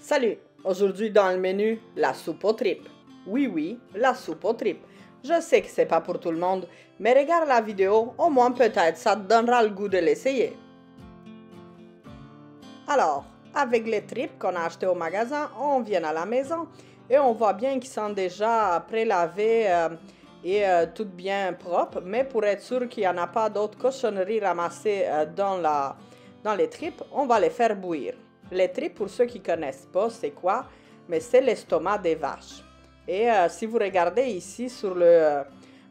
Salut! Aujourd'hui dans le menu, la soupe aux tripes. Oui, la soupe aux tripes. Je sais que c'est pas pour tout le monde, mais regarde la vidéo, au moins peut-être ça te donnera le goût de l'essayer. Alors, avec les tripes qu'on a achetées au magasin, on vient à la maison et on voit bien qu'ils sont déjà prélavés et toutes bien propres, mais pour être sûr qu'il n'y en a pas d'autres cochonneries ramassées dans les tripes, on va les faire bouillir. Les tripes, pour ceux qui ne connaissent pas, c'est quoi? Mais c'est l'estomac des vaches. Et si vous regardez ici sur le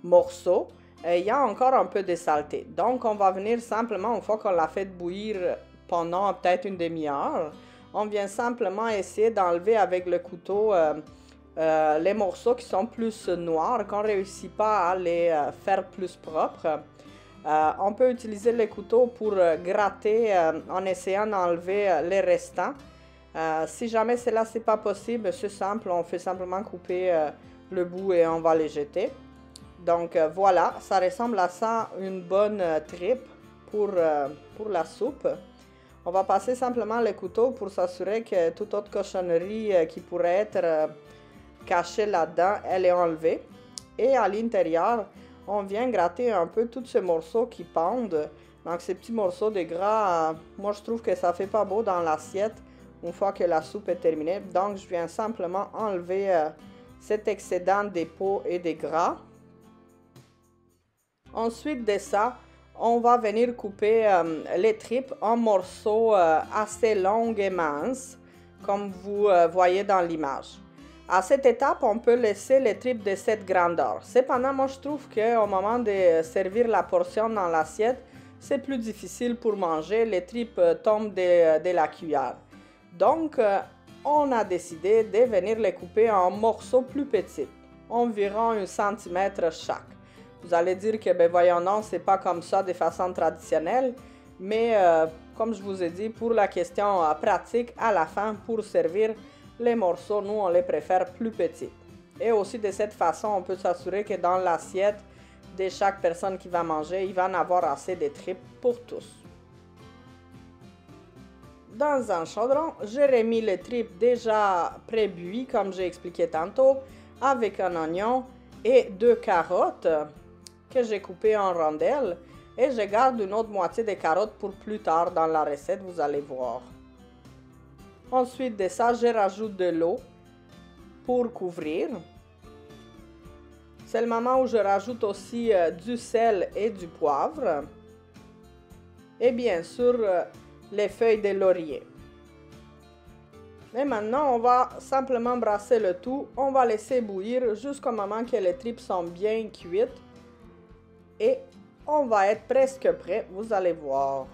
morceau, il y a encore un peu de saleté. Donc, on va venir simplement, une fois qu'on l'a fait bouillir pendant peut-être une demi-heure, on vient simplement essayer d'enlever avec le couteau les morceaux qui sont plus noirs, qu'on ne réussit pas à les faire plus propres. On peut utiliser le couteau pour gratter en essayant d'enlever les restants. Si jamais cela c'est pas possible, c'est simple, on fait simplement couper le bout et on va les jeter. Donc voilà, ça ressemble à ça, une bonne tripe pour la soupe. On va passer simplement le couteau pour s'assurer que toute autre cochonnerie qui pourrait être cachée là-dedans, elle est enlevée. Et à l'intérieur, on vient gratter un peu tous ces morceaux qui pendent. Donc ces petits morceaux de gras, moi je trouve que ça fait pas beau dans l'assiette une fois que la soupe est terminée. Donc je viens simplement enlever cet excédent des peaux et des gras. Ensuite de ça, on va venir couper les tripes en morceaux assez longs et minces, comme vous voyez dans l'image. À cette étape, on peut laisser les tripes de cette grandeur. Cependant, moi je trouve qu'au moment de servir la portion dans l'assiette, c'est plus difficile pour manger. Les tripes tombent de la cuillère. Donc, on a décidé de venir les couper en morceaux plus petits, environ 1 cm chaque. Vous allez dire que, ben voyons non, c'est pas comme ça de façon traditionnelle, mais comme je vous ai dit, pour la question pratique, à la fin, pour servir les morceaux, nous, on les préfère plus petits. Et aussi, de cette façon, on peut s'assurer que dans l'assiette de chaque personne qui va manger, il va en avoir assez de tripes pour tous. Dans un chaudron, j'ai remis les tripes déjà pré-buis, comme j'ai expliqué tantôt, avec un oignon et 2 carottes que j'ai coupées en rondelles. Et je garde une autre moitié des carottes pour plus tard dans la recette, vous allez voir. Ensuite de ça, je rajoute de l'eau pour couvrir. C'est le moment où je rajoute aussi du sel et du poivre. Et bien sûr, les feuilles de laurier. Et maintenant, on va simplement brasser le tout. On va laisser bouillir jusqu'au moment que les tripes sont bien cuites. Et on va être presque prêt, vous allez voir.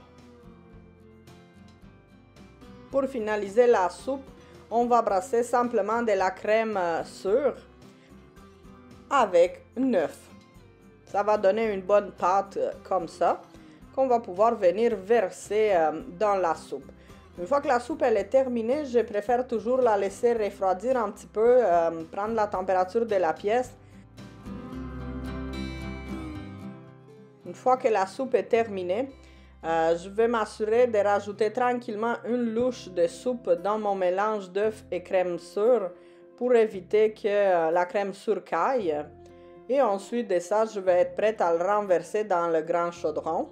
Pour finaliser la soupe, on va brasser simplement de la crème sûre avec 9. Ça va donner une bonne pâte comme ça, qu'on va pouvoir venir verser dans la soupe. Une fois que la soupe elle est terminée, je préfère toujours la laisser refroidir un petit peu, prendre la température de la pièce. Une fois que la soupe est terminée, je vais m'assurer de rajouter tranquillement une louche de soupe dans mon mélange d'œufs et crème sûre pour éviter que la crème sûre caille. Et ensuite de ça, je vais être prête à le renverser dans le grand chaudron.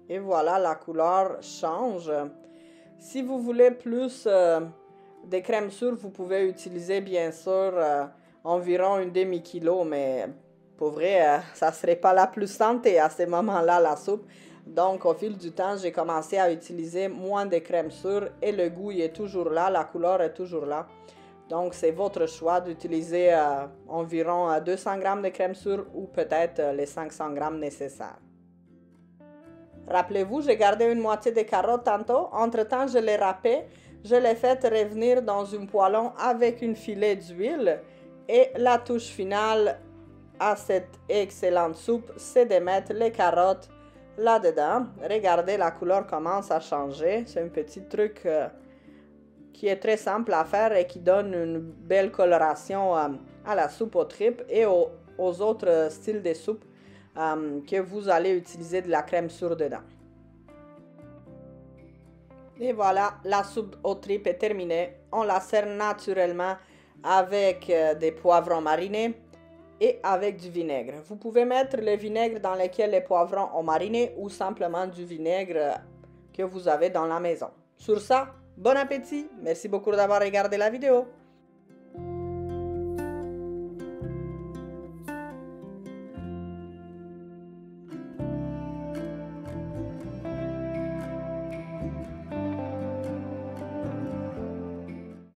Et voilà, la couleur change. Si vous voulez plus de crème sûre, vous pouvez utiliser bien sûr environ une demi-kilo, mais pour vrai, ça serait pas la plus santé à ce moment-là, la soupe. Donc, au fil du temps, j'ai commencé à utiliser moins de crème sûre et le goût est toujours là, la couleur est toujours là. Donc, c'est votre choix d'utiliser environ 200 g de crème sûre ou peut-être les 500 g nécessaires. Rappelez-vous, j'ai gardé une moitié des carottes tantôt. Entre-temps, je les râpais. Je les fais revenir dans un poêlon avec une filet d'huile. Et la touche finale à cette excellente soupe, c'est de mettre les carottes là-dedans. Regardez, la couleur commence à changer. C'est un petit truc qui est très simple à faire et qui donne une belle coloration à la soupe aux tripes et aux autres styles de soupe que vous allez utiliser de la crème sûre dedans. Et voilà, la soupe aux tripes est terminée. On la sert naturellement avec des poivrons marinés et avec du vinaigre. Vous pouvez mettre le vinaigre dans lequel les poivrons ont mariné ou simplement du vinaigre que vous avez dans la maison. Sur ça, bon appétit! Merci beaucoup d'avoir regardé la vidéo.